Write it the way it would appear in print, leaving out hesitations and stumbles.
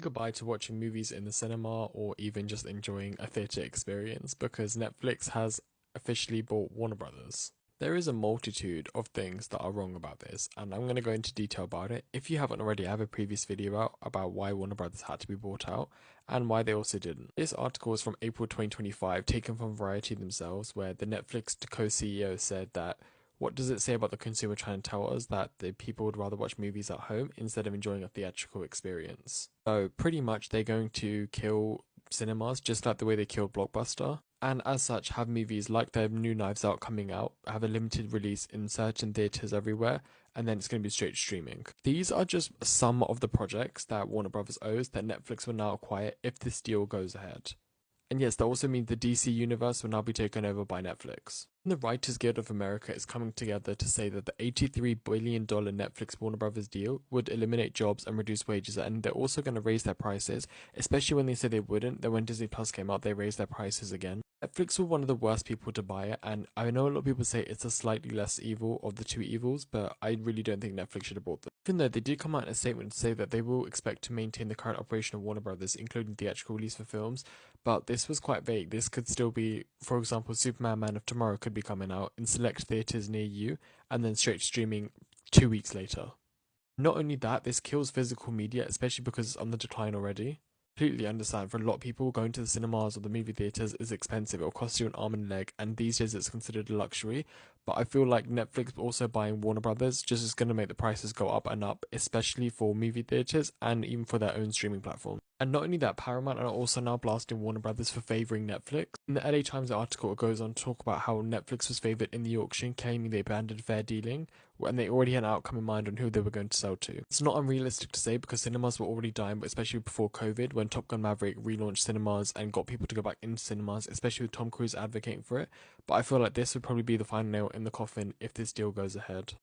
Goodbye to watching movies in the cinema or even just enjoying a theatre experience because Netflix has officially bought Warner Brothers. There is a multitude of things that are wrong about this, and I'm going to go into detail about it. If you haven't already, I have a previous video out about why Warner Brothers had to be bought out and why they also didn't. This article is from April 2025, taken from Variety themselves, where the Netflix co-CEO said that what does it say about the consumer trying to tell us that the people would rather watch movies at home instead of enjoying a theatrical experience? So pretty much they're going to kill cinemas just like the way they killed Blockbuster, and as such have movies like their new Knives Out coming out, have a limited release in certain theatres everywhere, and then it's going to be straight streaming. These are just some of the projects that Warner Brothers owes that Netflix will now acquire if this deal goes ahead. And yes, that also means the DC universe will now be taken over by Netflix. The Writers Guild of America is coming together to say that the $83 billion Netflix Warner Brothers deal would eliminate jobs and reduce wages, and they're also going to raise their prices, especially when they said they wouldn't. Then when Disney Plus came out, they raised their prices again. Netflix were one of the worst people to buy it, and I know a lot of people say it's a slightly less evil of the two evils, but I really don't think Netflix should have bought them. Even though they did come out in a statement to say that they will expect to maintain the current operation of Warner Brothers, including theatrical release for films, but this was quite vague. This could still be, for example, Superman Man of Tomorrow could be coming out in select theatres near you, and then straight streaming 2 weeks later. Not only that, this kills physical media, especially because it's on the decline already. Completely understand, for a lot of people, going to the cinemas or the movie theatres is expensive. It'll cost you an arm and a leg, and these days it's considered a luxury. But I feel like Netflix also buying Warner Brothers just is going to make the prices go up and up, especially for movie theatres and even for their own streaming platform. And not only that, Paramount are also now blasting Warner Brothers for favouring Netflix. In the LA Times article, it goes on to talk about how Netflix was favoured in the auction, claiming they abandoned fair dealing, and they already had an outcome in mind on who they were going to sell to. It's not unrealistic to say because cinemas were already dying, but especially before COVID, when Top Gun Maverick relaunched cinemas and got people to go back into cinemas, especially with Tom Cruise advocating for it. But I feel like this would probably be the final nail in the coffin if this deal goes ahead.